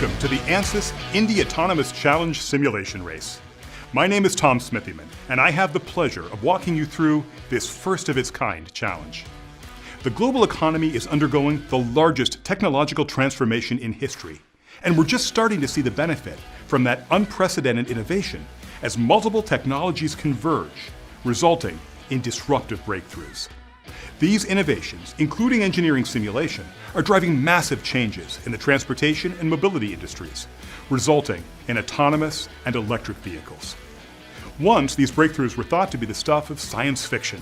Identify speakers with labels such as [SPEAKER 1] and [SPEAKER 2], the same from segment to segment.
[SPEAKER 1] Welcome to the ANSYS Indy Autonomous Challenge Simulation Race. My name is Tom Smithyman, and I have the pleasure of walking you through this first-of-its-kind challenge. The global economy is undergoing the largest technological transformation in history, and we're just starting to see the benefit from that unprecedented innovation as multiple technologies converge, resulting in disruptive breakthroughs. These innovations, including engineering simulation, are driving massive changes in the transportation and mobility industries, resulting in autonomous and electric vehicles. Once, these breakthroughs were thought to be the stuff of science fiction.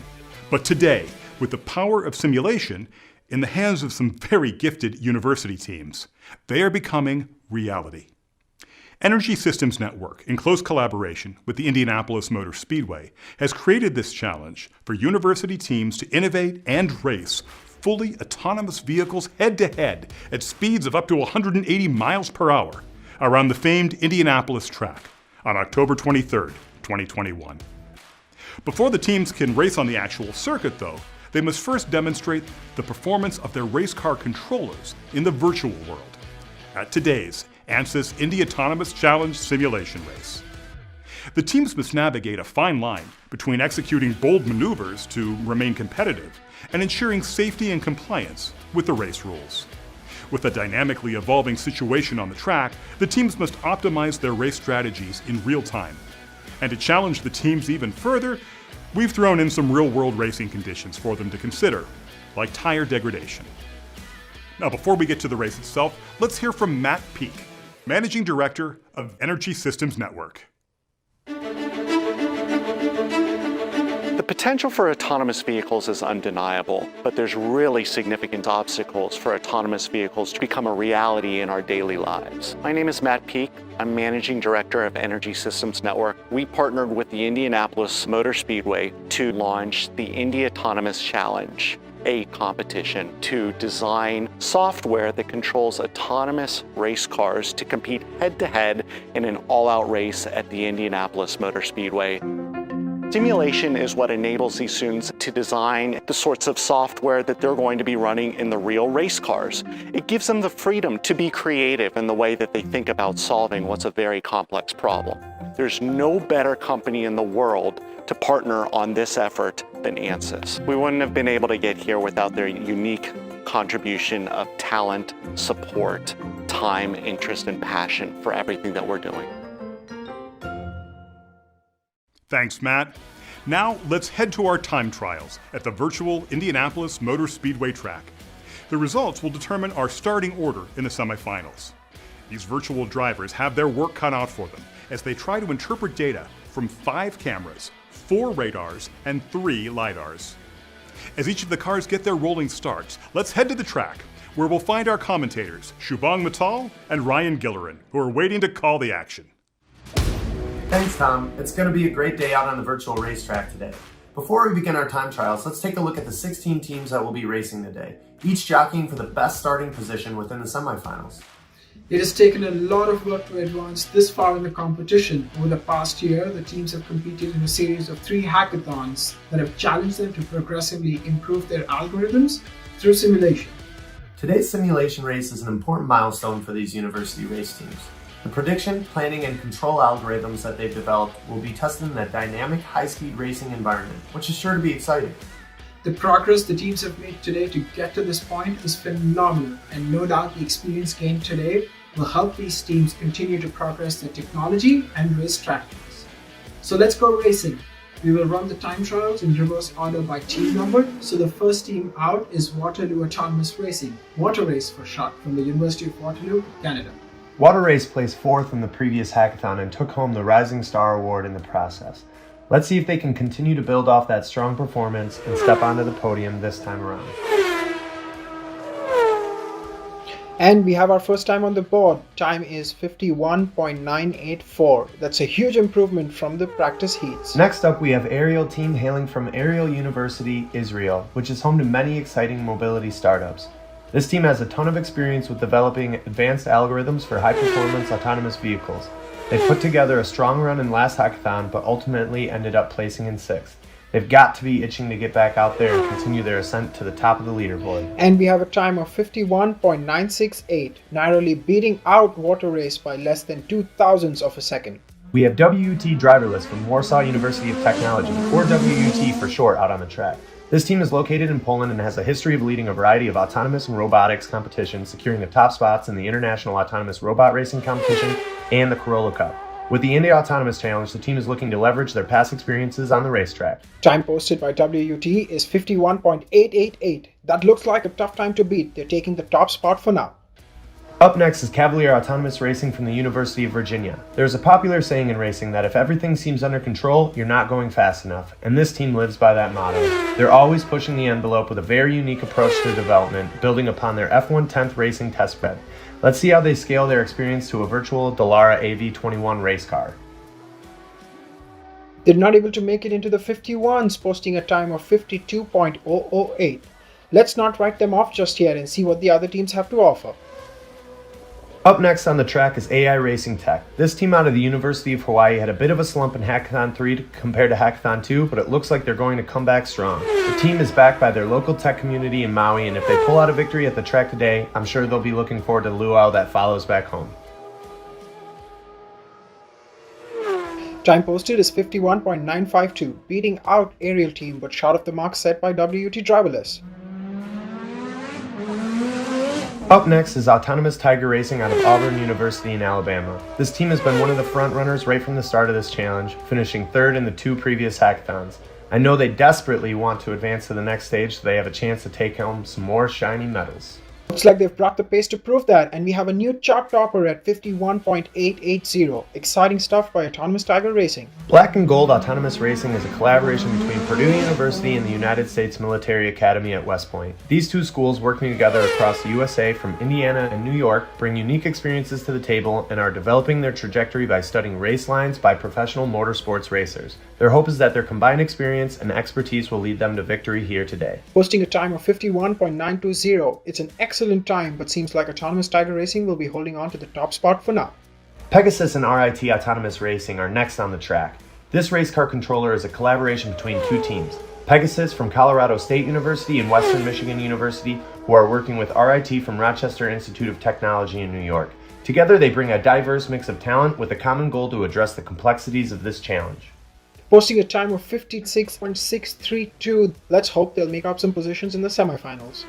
[SPEAKER 1] But today, with the power of simulation in the hands of some very gifted university teams, they are becoming reality. Energy Systems Network, in close collaboration with the Indianapolis Motor Speedway, has created this challenge for university teams to innovate and race fully autonomous vehicles head-to-head at speeds of up to 180 miles per hour around the famed Indianapolis track on October 23rd, 2021. Before the teams can race on the actual circuit, though, they must first demonstrate the performance of their race car controllers in the virtual world at today's ANSYS Indy Autonomous Challenge Simulation Race. The teams must navigate a fine line between executing bold maneuvers to remain competitive and ensuring safety and compliance with the race rules. With a dynamically evolving situation on the track, the teams must optimize their race strategies in real time. And to challenge the teams even further, we've thrown in some real-world racing conditions for them to consider, like tire degradation. Now, before we get to the race itself, let's hear from Matt Peak, Managing Director of Energy Systems Network.
[SPEAKER 2] The potential for autonomous vehicles is undeniable, but there's really significant obstacles for autonomous vehicles to become a reality in our daily lives. My name is Matt Peak. I'm Managing Director of Energy Systems Network. We partnered with the Indianapolis Motor Speedway to launch the Indy Autonomous Challenge, a competition to design software that controls autonomous race cars to compete head-to-head in an all-out race at the Indianapolis Motor Speedway. Simulation is what enables these students to design the sorts of software that they're going to be running in the real race cars. It gives them the freedom to be creative in the way that they think about solving what's a very complex problem. There's no better company in the world to partner on this effort than ANSYS. We wouldn't have been able to get here without their unique contribution of talent, support, time, interest, and passion for everything that we're doing.
[SPEAKER 1] Thanks, Matt. Now, let's head to our time trials at the virtual Indianapolis Motor Speedway track. The results will determine our starting order in the semifinals. These virtual drivers have their work cut out for them as they try to interpret data from 5 cameras, 4 radars, and 3 LiDARs. As each of the cars get their rolling starts, let's head to the track, where we'll find our commentators, Shubhang Mittal and Ryan Gillerin, who are waiting to call the action.
[SPEAKER 3] Thanks, Tom. It's going to be a great day out on the virtual racetrack today. Before we begin our time trials, let's take a look at the 16 teams that will be racing today, each jockeying for the best starting position within the semifinals.
[SPEAKER 4] It has taken a lot of work to advance this far in the competition. Over the past year, the teams have competed in a series of 3 hackathons that have challenged them to progressively improve their algorithms through simulation.
[SPEAKER 3] Today's simulation race is an important milestone for these university race teams. The prediction, planning, and control algorithms that they've developed will be tested in a dynamic, high-speed racing environment, which is sure to be exciting.
[SPEAKER 4] The progress the teams have made today to get to this point is phenomenal, and no doubt the experience gained today will help these teams continue to progress their technology and race tactics. So let's go racing. We will run the time trials in reverse order by team number. So the first team out is Waterloo Autonomous Racing, Water Race for short, from the University of Waterloo, Canada.
[SPEAKER 3] Water Race placed 4th in the previous hackathon and took home the Rising Star Award in the process. Let's see if they can continue to build off that strong performance and step onto the podium this time around.
[SPEAKER 4] And we have our first time on the board. Time is 51.984. That's a huge improvement from the practice heats.
[SPEAKER 3] Next up, we have Ariel team hailing from Ariel University, Israel, which is home to many exciting mobility startups. This team has a ton of experience with developing advanced algorithms for high-performance autonomous vehicles. They put together a strong run in last hackathon, but ultimately ended up placing in 6th. They've got to be itching to get back out there and continue their ascent to the top of the leaderboard.
[SPEAKER 4] And we have a time of 51.968, narrowly beating out Water Race by less than 2,000ths of a second.
[SPEAKER 3] We have WUT driverless from Warsaw University of Technology, or WUT for short, out on the track. This team is located in Poland and has a history of leading a variety of autonomous and robotics competitions, securing the top spots in the International Autonomous Robot Racing Competition and the Corolla Cup. With the India Autonomous Challenge, the team is looking to leverage their past experiences on the racetrack.
[SPEAKER 4] Time posted by WUT is 51.888. That looks like a tough time to beat. They're taking the top spot for now.
[SPEAKER 3] Up next is Cavalier Autonomous Racing from the University of Virginia. There's a popular saying in racing that if everything seems under control, you're not going fast enough, and this team lives by that motto. They're always pushing the envelope with a very unique approach to development, building upon their F1 10th racing testbed. Let's see how they scale their experience to a virtual Dallara AV21 race car.
[SPEAKER 4] They're not able to make it into the 51s, posting a time of 52.008. Let's not write them off just yet and see what the other teams have to offer.
[SPEAKER 3] Up next on the track is AI Racing Tech. This team out of the University of Hawaii had a bit of a slump in Hackathon 3 compared to Hackathon 2, but it looks like they're going to come back strong. The team is backed by their local tech community in Maui, and if they pull out a victory at the track today, I'm sure they'll be looking forward to the luau that follows back home.
[SPEAKER 4] Time posted is 51.952, beating out Aerial Team but short of the mark set by WUT driverless.
[SPEAKER 3] Up next is Autonomous Tiger Racing out of Auburn University in Alabama. This team has been one of the front runners right from the start of this challenge, finishing third in the 2 previous hackathons. I know they desperately want to advance to the next stage so they have a chance to take home some more shiny medals.
[SPEAKER 4] Looks like they've brought the pace to prove that, and we have a new chart topper at 51.880. Exciting stuff by Autonomous Tiger Racing.
[SPEAKER 3] Black and Gold Autonomous Racing is a collaboration between Purdue University and the United States Military Academy at West Point. These two schools, working together across the USA from Indiana and New York, bring unique experiences to the table and are developing their trajectory by studying race lines by professional motorsports racers. Their hope is that their combined experience and expertise will lead them to victory here today.
[SPEAKER 4] Posting a time of 51.920. It's an excellent time, but seems like Autonomous Tiger Racing will be holding on to the top spot for now.
[SPEAKER 3] Pegasus and RIT Autonomous Racing are next on the track. This race car controller is a collaboration between 2 teams. Pegasus from Colorado State University and Western Michigan University, who are working with RIT from Rochester Institute of Technology in New York. Together they bring a diverse mix of talent with a common goal to address the complexities of this challenge.
[SPEAKER 4] Posting a time of 56.632. Let's hope they'll make up some positions in the semifinals.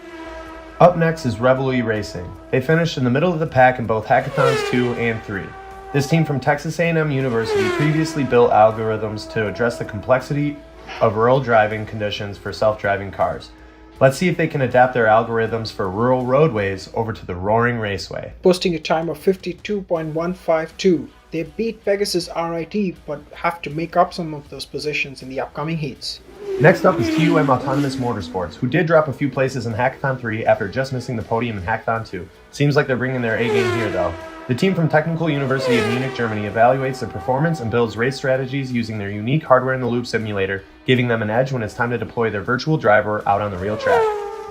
[SPEAKER 3] Up next is Revelui Racing. They finished in the middle of the pack in both Hackathons 2 and 3. This team from Texas A&M University previously built algorithms to address the complexity of rural driving conditions for self-driving cars. Let's see if they can adapt their algorithms for rural roadways over to the roaring raceway.
[SPEAKER 4] Posting a time of 52.152. They beat Pegasus RIT but have to make up some of those positions in the upcoming heats.
[SPEAKER 3] Next up is TUM Autonomous Motorsports, who did drop a few places in Hackathon 3 after just missing the podium in Hackathon 2. Seems like they're bringing their A-game here though. The team from Technical University of Munich, Germany evaluates their performance and builds race strategies using their unique hardware-in-the-loop simulator, giving them an edge when it's time to deploy their virtual driver out on the real track.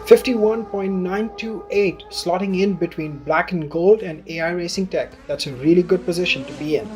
[SPEAKER 4] 51.928, slotting in between Black and Gold and AI Racing Tech. That's a really good position to be in.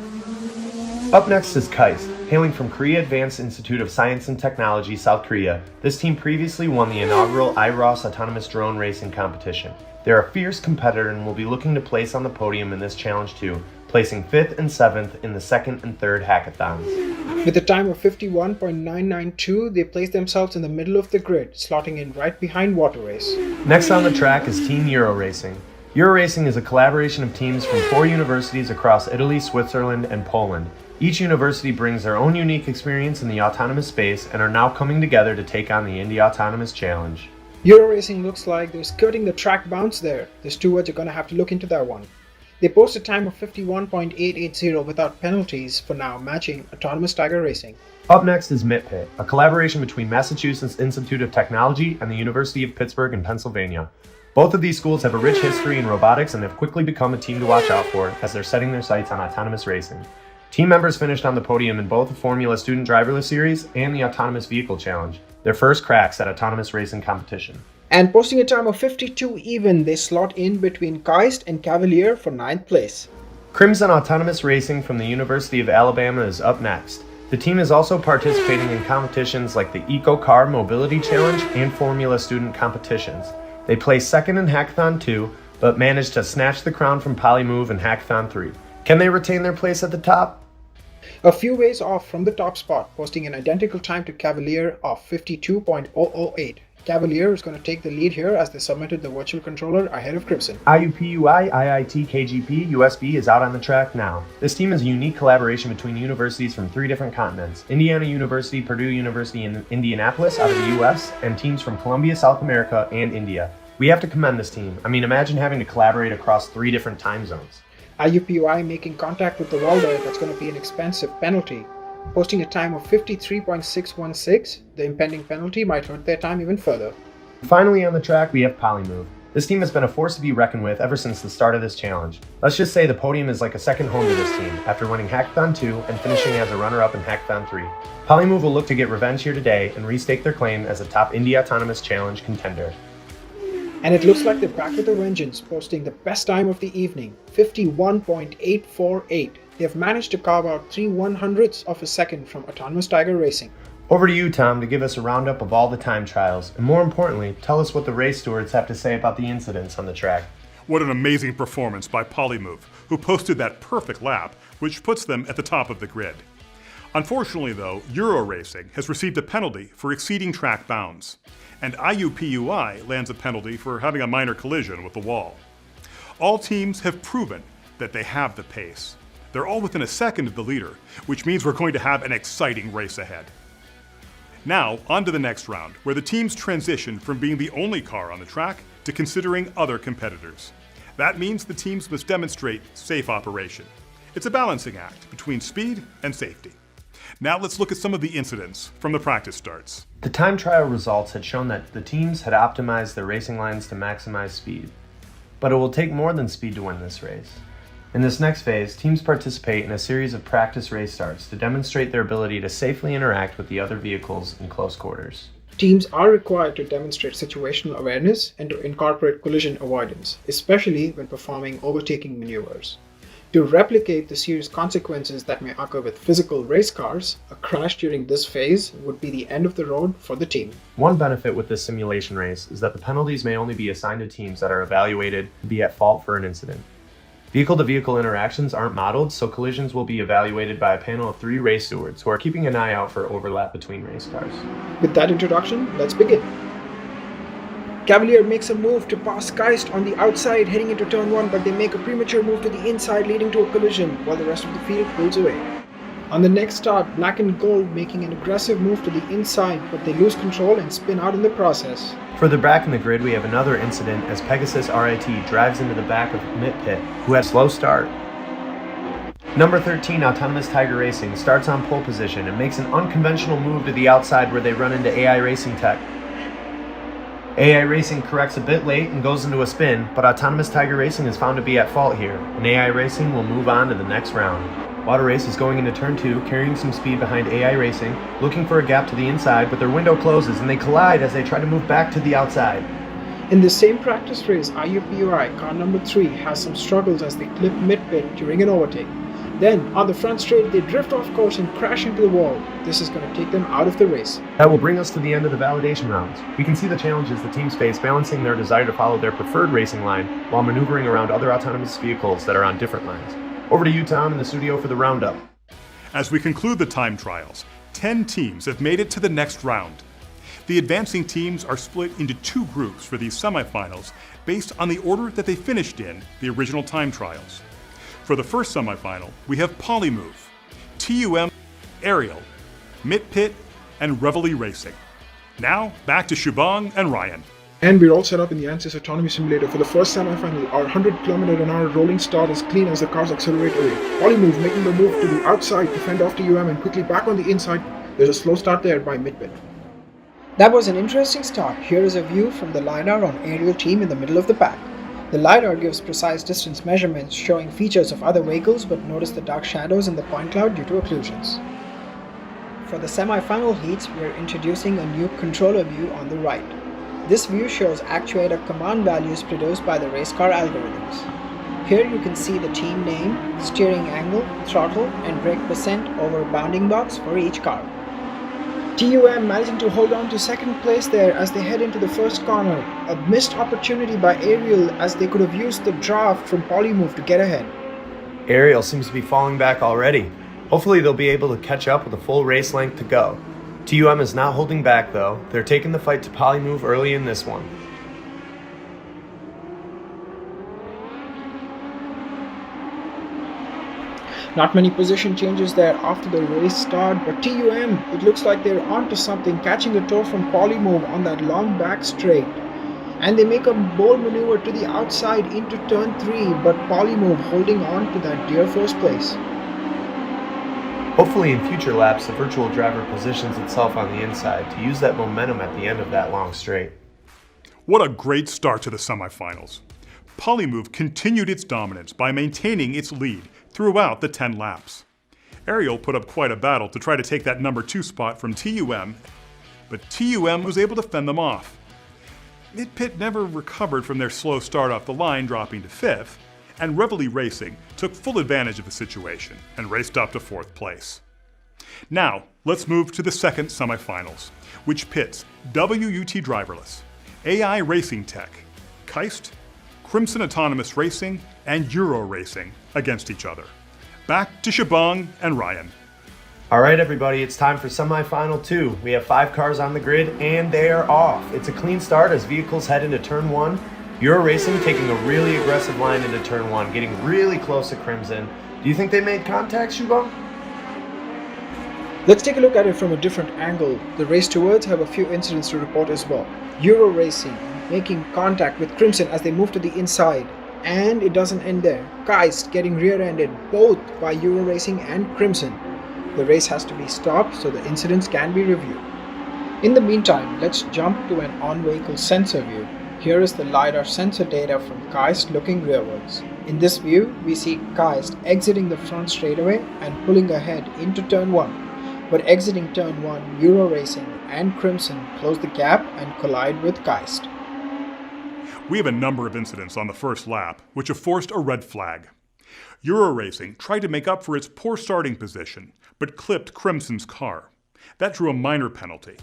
[SPEAKER 3] Up next is KAIST, hailing from Korea Advanced Institute of Science and Technology, South Korea. This team previously won the inaugural IROS Autonomous Drone Racing Competition. They're a fierce competitor and will be looking to place on the podium in this challenge too, placing 5th and 7th in the 2nd and 3rd hackathons.
[SPEAKER 4] With a time of 51.992, they place themselves in the middle of the grid, slotting in right behind Water Race.
[SPEAKER 3] Next on the track is Team Euro Racing. Euro Racing is a collaboration of teams from 4 universities across Italy, Switzerland, and Poland. Each university brings their own unique experience in the autonomous space and are now coming together to take on the Indy Autonomous Challenge.
[SPEAKER 4] Euro Racing looks like they're skirting the track bounce there. The stewards are going to have to look into that one. They post a time of 51.880 without penalties for now, matching Autonomous Tiger Racing.
[SPEAKER 3] Up next is MITPIT, a collaboration between Massachusetts Institute of Technology and the University of Pittsburgh in Pennsylvania. Both of these schools have a rich history in robotics and have quickly become a team to watch out for as they're setting their sights on autonomous racing. Team members finished on the podium in both the Formula Student Driverless Series and the Autonomous Vehicle Challenge, their first cracks at autonomous racing competition.
[SPEAKER 4] And posting a time of 52 even, they slot in between KAIST and Cavalier for 9th place.
[SPEAKER 3] Crimson Autonomous Racing from the University of Alabama is up next. The team is also participating in competitions like the Eco Car Mobility Challenge and Formula Student competitions. They placed second in Hackathon 2, but managed to snatch the crown from Polymove in Hackathon 3. Can they retain their place at the top?
[SPEAKER 4] A few ways off from the top spot, posting an identical time to Cavalier of 52.008. Cavalier is going to take the lead here as they submitted the virtual controller ahead of Crimson.
[SPEAKER 3] IUPUI, IIT, KGP, USB is out on the track now. This team is a unique collaboration between universities from 3 different continents: Indiana University, Purdue University in Indianapolis out of the US, and teams from Colombia, South America, and India. We have to commend this team. I mean, imagine having to collaborate across 3 different time zones.
[SPEAKER 4] IUPUI making contact with the wall there, that's going to be an expensive penalty. Posting a time of 53.616, the impending penalty might hurt their time even further.
[SPEAKER 3] Finally on the track, we have Polymove. This team has been a force to be reckoned with ever since the start of this challenge. Let's just say the podium is like a second home to this team, after winning Hackathon 2 and finishing as a runner-up in Hackathon 3. Polymove will look to get revenge here today and restake their claim as a top Indie Autonomous Challenge contender.
[SPEAKER 4] And it looks like they're back with a vengeance, posting the best time of the evening, 51.848. They've managed to carve out 3/100ths of a second from Autonomous Tiger Racing.
[SPEAKER 3] Over to you, Tom, to give us a roundup of all the time trials, and more importantly, tell us what the race stewards have to say about the incidents on the track.
[SPEAKER 1] What an amazing performance by Polymove, who posted that perfect lap, which puts them at the top of the grid. Unfortunately, though, Euro Racing has received a penalty for exceeding track bounds, and IUPUI lands a penalty for having a minor collision with the wall. All teams have proven that they have the pace. They're all within a second of the leader, which means we're going to have an exciting race ahead. Now, on to the next round, where the teams transition from being the only car on the track to considering other competitors. That means the teams must demonstrate safe operation. It's a balancing act between speed and safety. Now let's look at some of the incidents from the practice starts.
[SPEAKER 3] The time trial results had shown that the teams had optimized their racing lines to maximize speed. But it will take more than speed to win this race. In this next phase, teams participate in a series of practice race starts to demonstrate their ability to safely interact with the other vehicles in close quarters.
[SPEAKER 4] Teams are required to demonstrate situational awareness and to incorporate collision avoidance, especially when performing overtaking maneuvers. To replicate the serious consequences that may occur with physical race cars, a crash during this phase would be the end of the road for the team.
[SPEAKER 3] One benefit with this simulation race is that the penalties may only be assigned to teams that are evaluated to be at fault for an incident. Vehicle-to-vehicle interactions aren't modeled, so collisions will be evaluated by a panel of 3 race stewards who are keeping an eye out for overlap between race cars.
[SPEAKER 4] With that introduction, let's begin. Cavalier makes a move to pass Geist on the outside heading into turn 1, but they make a premature move to the inside leading to a collision while the rest of the field pulls away. On the next start, Black and Gold making an aggressive move to the inside, but they lose control and spin out in the process.
[SPEAKER 3] Further back in the grid, we have another incident as Pegasus RIT drives into the back of Mitt Pit, who had a slow start. Number 13, Autonomous Tiger Racing, starts on pole position and makes an unconventional move to the outside where they run into AI Racing Tech. AI Racing corrects a bit late and goes into a spin, but Autonomous Tiger Racing is found to be at fault here, and AI Racing will move on to the next round. Water Race is going into turn 2, carrying some speed behind AI Racing, looking for a gap to the inside, but their window closes and they collide as they try to move back to the outside.
[SPEAKER 4] In the same practice race, IUPUI, car number 3, has some struggles as they clip mid-pit during an overtake. Then, on the front straight, they drift off course and crash into the wall. This is going to take them out of the race.
[SPEAKER 3] That will bring us to the end of the validation rounds. We can see the challenges the teams face balancing their desire to follow their preferred racing line while maneuvering around other autonomous vehicles that are on different lines. Over to you, Tom, in the studio for the roundup.
[SPEAKER 1] As we conclude the time trials, 10 teams have made it to the next round. The advancing teams are split into 2 groups for these semifinals based on the order that they finished in the original time trials. For the first semifinal, we have Polymove, TUM, Ariel, Mitt Pit, and Reveille Racing. Now, back to Shubhang and Ryan.
[SPEAKER 4] And we're all set up in the ANSYS Autonomy Simulator for the first semi-final. Our 100km/h rolling start is clean as the cars accelerate away. Polymove making the move to the outside to fend off TUM and quickly back on the inside. There's a slow start there by Mitt Pit. That was an interesting start. Here is a view from the LiDAR on Ariel team in the middle of the pack. The LiDAR gives precise distance measurements showing features of other vehicles, but notice the dark shadows in the point cloud due to occlusions. For the semi-final heats, we're introducing a new controller view on the right. This view shows actuator command values produced by the race car algorithms. Here you can see the team name, steering angle, throttle, and brake percent over a bounding box for each car. TUM managing to hold on to second place there as they head into the first corner. A missed opportunity by Ariel as they could have used the draft from Polymove to get ahead.
[SPEAKER 3] Ariel seems to be falling back already. Hopefully they'll be able to catch up with a full race length to go. TUM is not holding back though. They're taking the fight to Polymove early in this one.
[SPEAKER 4] Not many position changes there after the race start, but TUM, it looks like they're onto something, catching a tow from Polymove on that long back straight. And they make a bold maneuver to the outside into turn 3, but Polymove holding on to that dear first place.
[SPEAKER 3] Hopefully in future laps, the virtual driver positions itself on the inside to use that momentum at the end of that long straight.
[SPEAKER 1] What a great start to the semifinals. Polymove continued its dominance by maintaining its lead throughout the 10 laps. Ariel put up quite a battle to try to take that number 2 spot from TUM, but TUM was able to fend them off. Mid-Pit never recovered from their slow start off the line, dropping to 5th, and Reveille Racing took full advantage of the situation and raced up to 4th place. Now, let's move to the second semifinals, which pits WUT driverless, AI Racing Tech, Keist, Crimson Autonomous Racing, and Euro Racing against each other. Back to Shubhang and Ryan.
[SPEAKER 3] All right, everybody, it's time for semifinal 2. We have 5 cars on the grid, and they are off. It's a clean start as vehicles head into turn 1. Euro Racing taking a really aggressive line into turn 1, getting really close to Crimson. Do you think they made contact, Shubhang?
[SPEAKER 4] Let's take a look at it from a different angle. The race towards have a few incidents to report as well. Euro Racing making contact with Crimson as they move to the inside. And it doesn't end there. Keist getting rear-ended both by Euro Racing and Crimson. The race has to be stopped so the incidents can be reviewed. In the meantime, let's jump to an on-vehicle sensor view. Here is the LiDAR sensor data from Keist looking rearwards. In this view, we see Keist exiting the front straightaway and pulling ahead into turn 1. But exiting turn 1, Euro Racing and Crimson close the gap and collide with Keist.
[SPEAKER 1] We have a number of incidents on the first lap which have forced a red flag. Euro Racing tried to make up for its poor starting position, but clipped Crimson's car. That drew a minor penalty.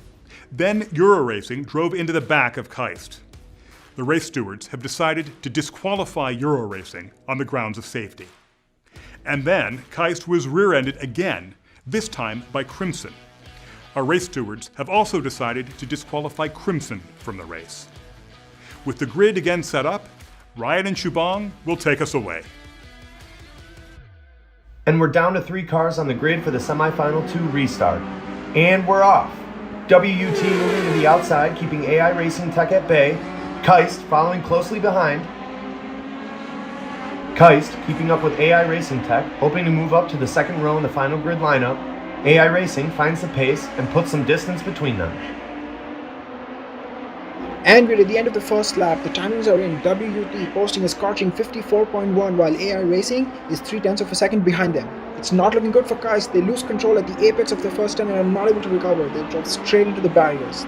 [SPEAKER 1] Then Euro Racing drove into the back of Keist. The race stewards have decided to disqualify Euro Racing on the grounds of safety. And then Keist was rear-ended again, this time by Crimson. Our race stewards have also decided to disqualify Crimson from the race. With the grid again set up, Ryan and Shubhang will take us away.
[SPEAKER 3] And we're down to 3 cars on the grid for the semifinal 2 restart. And we're off. WUT moving to the outside, keeping AI Racing Tech at bay. Keist following closely behind. Keist keeping up with AI Racing Tech, hoping to move up to the second row in the final grid lineup. AI Racing finds the pace and puts some distance between them.
[SPEAKER 4] And we're at the end of the first lap. The timings are in. WUT posting a scorching 54.1 while AI Racing is 0.3 of a second behind them. It's not looking good for Keist. They lose control at the apex of the first turn and are not able to recover. They drop straight into the barriers.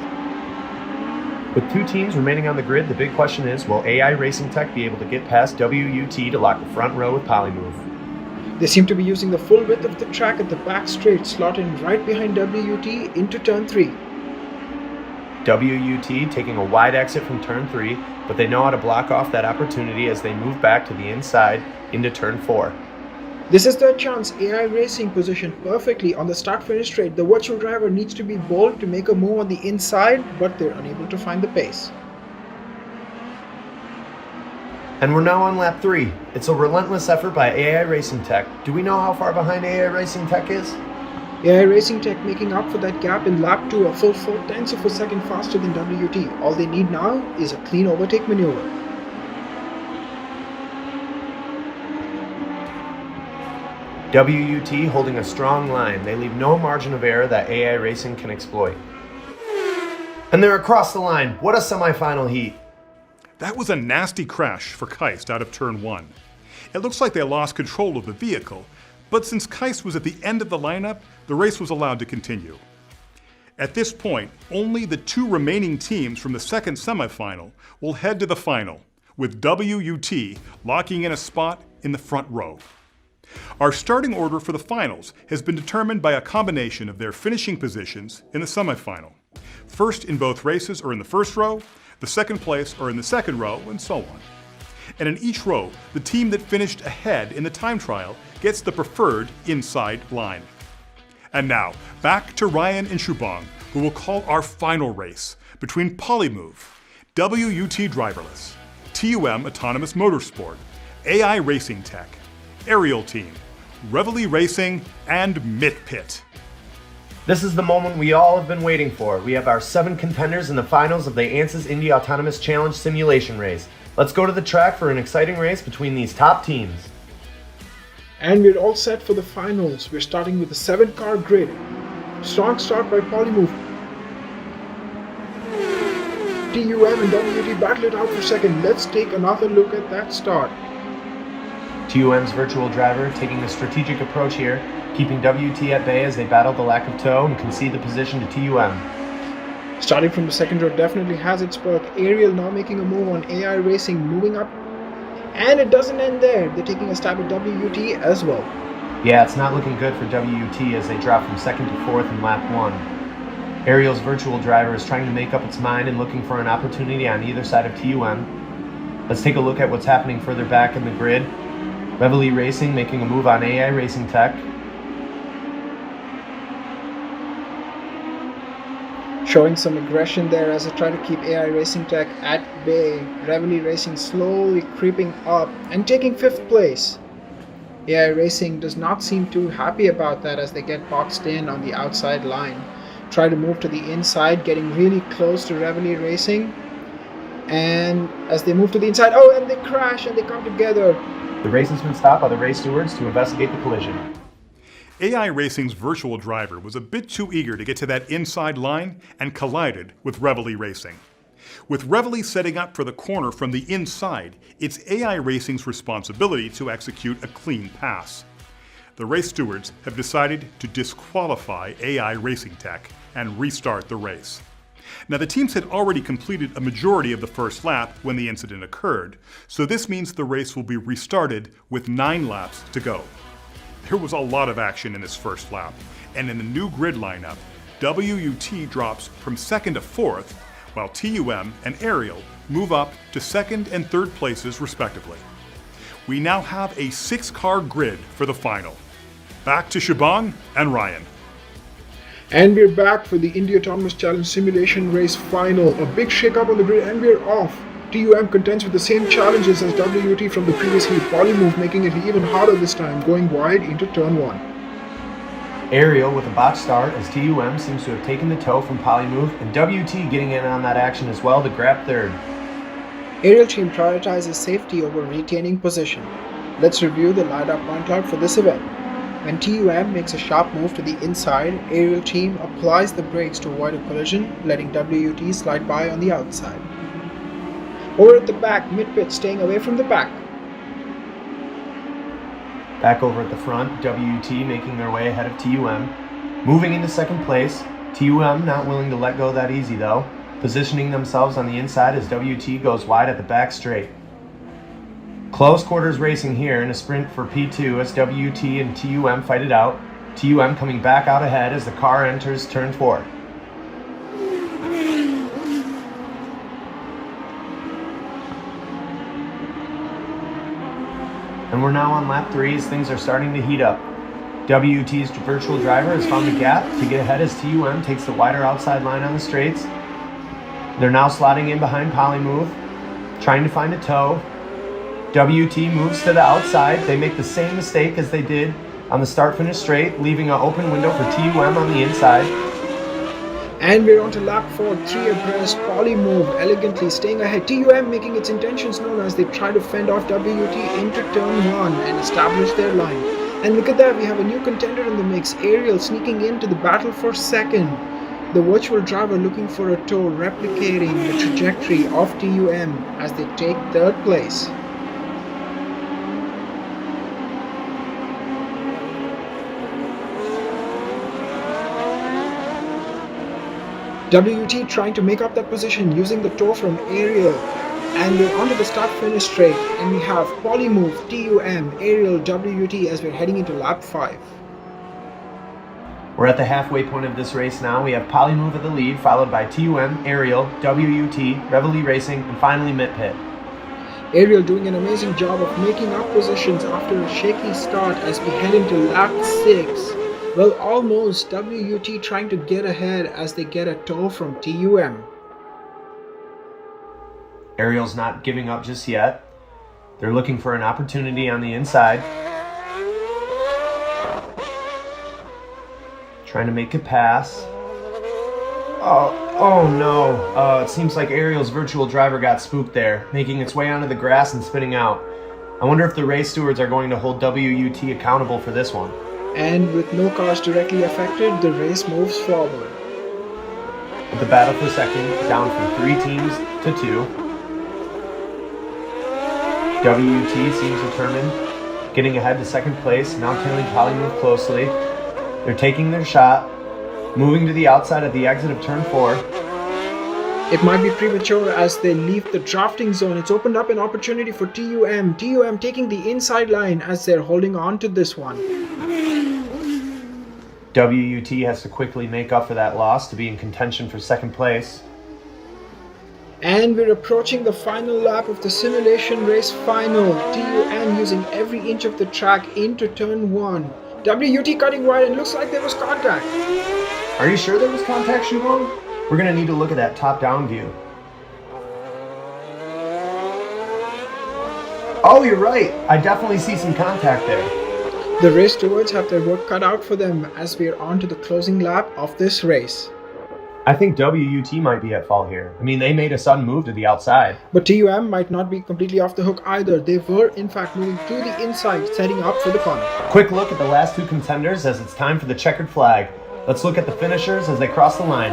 [SPEAKER 3] With 2 teams remaining on the grid, the big question is, will AI Racing Tech be able to get past WUT to lock the front row with Polymove?
[SPEAKER 4] They seem to be using the full width of the track at the back straight, slotting right behind WUT into turn 3.
[SPEAKER 3] WUT taking a wide exit from turn 3, but they know how to block off that opportunity as they move back to the inside into turn 4.
[SPEAKER 4] This is their chance. AI Racing positioned perfectly on the start-finish straight. The virtual driver needs to be bold to make a move on the inside, but they're unable to find the pace.
[SPEAKER 3] And we're now on lap 3. It's a relentless effort by AI Racing Tech. Do we know how far behind AI Racing Tech is?
[SPEAKER 4] AI Racing Tech making up for that gap in lap 2, a full 0.4 of a second faster than WUT. All they need now is a clean overtake maneuver.
[SPEAKER 3] WUT holding a strong line. They leave no margin of error that AI Racing can exploit. And they're across the line. What a semifinal heat.
[SPEAKER 1] That was a nasty crash for Keist out of turn 1. It looks like they lost control of the vehicle, but since Keist was at the end of the lineup, the race was allowed to continue. At this point, only the 2 remaining teams from the second semifinal will head to the final, with WUT locking in a spot in the front row. Our starting order for the finals has been determined by a combination of their finishing positions in the semifinal. First in both races are in the first row, the second place are in the second row, and so on. And in each row, the team that finished ahead in the time trial gets the preferred inside line. And now, back to Ryan and Shubhang, who will call our final race between Polymove, WUT Driverless, TUM Autonomous Motorsport, AI Racing Tech, Aerial Team, Reveille Racing, and MitPit.
[SPEAKER 3] This is the moment we all have been waiting for. We have our 7 contenders in the finals of the ANSYS Indy Autonomous Challenge simulation race. Let's go to the track for an exciting race between these top teams.
[SPEAKER 4] And we're all set for the finals. We're starting with a 7-car grid. Strong start by Polymove. TUM and WUT battle it out for second. Let's take another look at that start.
[SPEAKER 3] TUM's virtual driver taking a strategic approach here, keeping WUT at bay as they battle the lack of tow and concede the position to TUM.
[SPEAKER 4] Starting from the second row definitely has its perk. Aerial now making a move on AI Racing, moving up. And it doesn't end there. They're taking a stab at WUT as well.
[SPEAKER 3] Yeah, it's not looking good for WUT as they drop from second to fourth in lap 1. Aerial's virtual driver is trying to make up its mind and looking for an opportunity on either side of TUM. Let's take a look at what's happening further back in the grid. Reveille Racing making a move on AI Racing Tech.
[SPEAKER 4] Showing some aggression there as they try to keep AI Racing Tech at bay. Reveille Racing slowly creeping up and taking 5th place. AI Racing does not seem too happy about that as they get boxed in on the outside line. Try to move to the inside, getting really close to Reveille Racing. And as they move to the inside, oh, and they crash and they come together.
[SPEAKER 3] The race has been stopped by the race stewards to investigate the collision.
[SPEAKER 1] AI Racing's virtual driver was a bit too eager to get to that inside line and collided with Reveille Racing. With Reveille setting up for the corner from the inside, it's AI Racing's responsibility to execute a clean pass. The race stewards have decided to disqualify AI Racing Tech and restart the race. Now, the teams had already completed a majority of the first lap when the incident occurred, so this means the race will be restarted with 9 laps to go. There was a lot of action in this first lap, and in the new grid lineup, WUT drops from 2nd to 4th, while TUM and Aerial move up to 2nd and 3rd places respectively. We now have a 6-car grid for the final. Back to Shubhang and Ryan.
[SPEAKER 4] And we're back for the Indy Autonomous Challenge simulation race final. A big shake-up on the grid and we're off. TUM contends with the same challenges as WUT from the previous heat. Polymove making it even harder this time, going wide into turn 1.
[SPEAKER 3] Aerial with a botched start as TUM seems to have taken the tow from Polymove, and WUT getting in on that action as well to grab 3rd.
[SPEAKER 4] Aerial team prioritizes safety over retaining position. Let's review the LiDAR point cloud for this event. When TUM makes a sharp move to the inside, Aerial team applies the brakes to avoid a collision, letting WUT slide by on the outside. Over at the back, MitPit staying away from the back.
[SPEAKER 3] Back over at the front, WUT making their way ahead of TUM. Moving into 2nd place, TUM not willing to let go that easy though, positioning themselves on the inside as WUT goes wide at the back straight. Close quarters racing here in a sprint for P2 as WUT and TUM fight it out. TUM coming back out ahead as the car enters turn 4. And we're now on lap 3 as things are starting to heat up. WUT's virtual driver has found the gap to get ahead as TUM takes the wider outside line on the straights. They're now slotting in behind Polymove, trying to find a tow. WUT moves to the outside. They make the same mistake as they did on the start-finish straight, leaving an open window for TUM on the inside.
[SPEAKER 4] And we're on to lap 4, 3 abreast. Polymove elegantly staying ahead. TUM making its intentions known as they try to fend off WUT into turn 1 and establish their line. And look at that, we have a new contender in the mix. Aerial sneaking into the battle for 2nd. The virtual driver looking for a tow, replicating the trajectory of TUM as they take 3rd place. WUT trying to make up that position using the tow from Aerial. And we're onto the start-finish straight, and we have Polymove, TUM, Aerial, WUT as we're heading into lap 5.
[SPEAKER 3] We're at the halfway point of this race now. We have Polymove at the lead, followed by TUM, Aerial, WUT, Reveille Racing, and finally Mitt Pit.
[SPEAKER 4] Aerial doing an amazing job of making up positions after a shaky start as we head into lap 6. Well, almost. WUT trying to get ahead as they get a tow from TUM.
[SPEAKER 3] Aerial's not giving up just yet. They're looking for an opportunity on the inside. Trying to make a pass. Oh no. It seems like Aerial's virtual driver got spooked there, making its way onto the grass and spinning out. I wonder if the race stewards are going to hold WUT accountable for this one.
[SPEAKER 4] And with no cars directly affected, the race moves forward.
[SPEAKER 3] With the battle for second down from 3 teams to 2. WUT seems determined, getting ahead to second place, now tailing Polymove closely. They're taking their shot, moving to the outside at the exit of turn 4.
[SPEAKER 4] It might be premature as they leave the drafting zone. It's opened up an opportunity for TUM. TUM taking the inside line as they're holding on to this one.
[SPEAKER 3] WUT has to quickly make up for that loss to be in contention for second place.
[SPEAKER 4] And we're approaching the final lap of the simulation race final. TUM using every inch of the track into turn 1. WUT cutting wide and looks like there was contact.
[SPEAKER 3] Are you sure there was contact, Shubham? We're going to need to look at that top-down view. Oh, you're right. I definitely see some contact there.
[SPEAKER 4] The race stewards have their work cut out for them as we're on to the closing lap of this race.
[SPEAKER 3] I think WUT might be at fault here. I mean, they made a sudden move to the outside.
[SPEAKER 4] But TUM might not be completely off the hook either. They were in fact moving to the inside, setting up for the corner.
[SPEAKER 3] Quick look at the last 2 contenders as it's time for the checkered flag. Let's look at the finishers as they cross the line.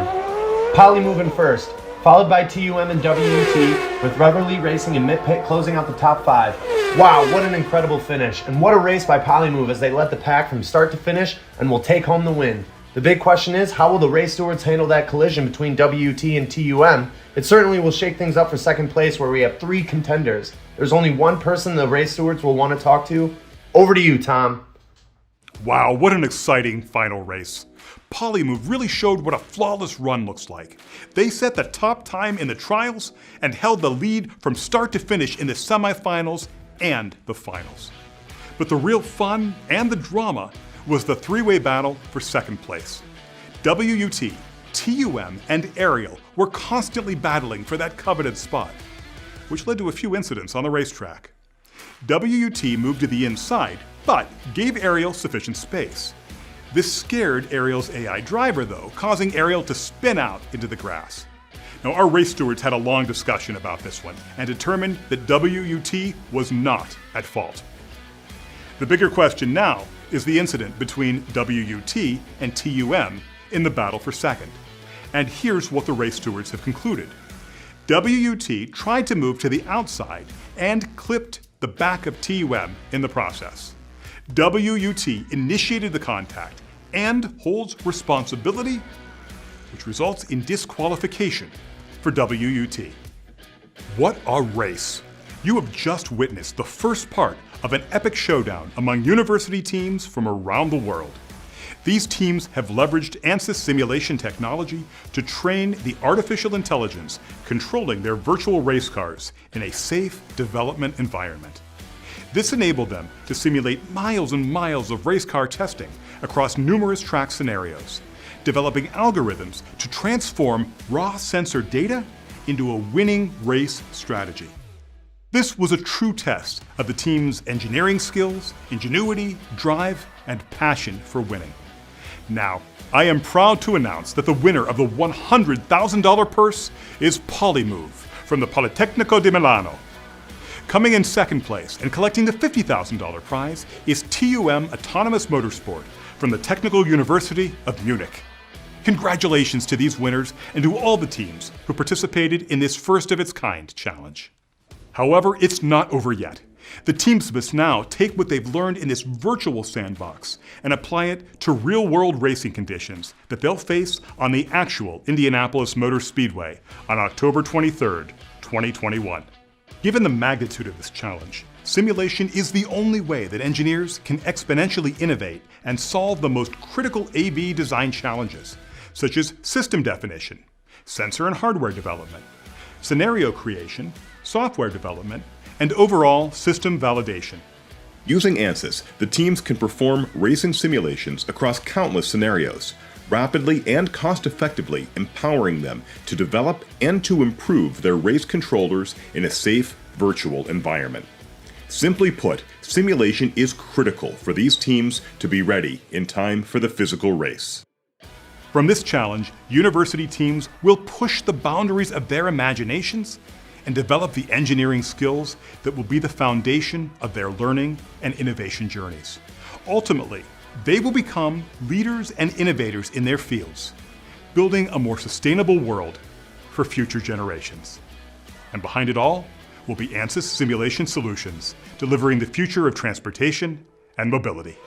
[SPEAKER 3] Polymove in first, followed by TUM and WUT, with Reveille Racing and Mitt Pit closing out the top 5. Wow, what an incredible finish, and what a race by Polymove as they led the pack from start to finish and will take home the win. The big question is, how will the race stewards handle that collision between WUT and TUM? It certainly will shake things up for second place where we have 3 contenders. There's only one person the race stewards will want to talk to. Over to you, Tom.
[SPEAKER 1] Wow, what an exciting final race. Polymove really showed what a flawless run looks like. They set the top time in the trials and held the lead from start to finish in the semifinals and the finals. But the real fun and the drama was the 3-way battle for second place. WUT, TUM, and Aerial were constantly battling for that coveted spot, which led to a few incidents on the racetrack. WUT moved to the inside, but gave Aerial sufficient space. This scared Aerial's AI driver though, causing Aerial to spin out into the grass. Now our race stewards had a long discussion about this one and determined that WUT was not at fault. The bigger question now is the incident between WUT and TUM in the battle for second. And here's what the race stewards have concluded. WUT tried to move to the outside and clipped the back of TUM in the process. WUT initiated the contact and holds responsibility, which results in disqualification for WUT. What a race! You have just witnessed the first part of an epic showdown among university teams from around the world. These teams have leveraged ANSYS simulation technology to train the artificial intelligence controlling their virtual race cars in a safe development environment. This enabled them to simulate miles and miles of race car testing across numerous track scenarios, developing algorithms to transform raw sensor data into a winning race strategy. This was a true test of the team's engineering skills, ingenuity, drive, and passion for winning. Now, I am proud to announce that the winner of the $100,000 purse is Polymove from the Politecnico di Milano. Coming in second place and collecting the $50,000 prize is TUM Autonomous Motorsport from the Technical University of Munich. Congratulations to these winners and to all the teams who participated in this first-of-its-kind challenge. However, it's not over yet. The teams must now take what they've learned in this virtual sandbox and apply it to real-world racing conditions that they'll face on the actual Indianapolis Motor Speedway on October 23rd, 2021. Given the magnitude of this challenge, simulation is the only way that engineers can exponentially innovate and solve the most critical AV design challenges, such as system definition, sensor and hardware development, scenario creation, software development, and overall system validation.
[SPEAKER 5] Using Ansys, the teams can perform racing simulations across countless scenarios, rapidly and cost-effectively empowering them to develop and to improve their race controllers in a safe, virtual environment. Simply put, simulation is critical for these teams to be ready in time for the physical race.
[SPEAKER 1] From this challenge, university teams will push the boundaries of their imaginations and develop the engineering skills that will be the foundation of their learning and innovation journeys. Ultimately, they will become leaders and innovators in their fields, building a more sustainable world for future generations. And behind it all will be Ansys Simulation Solutions, delivering the future of transportation and mobility.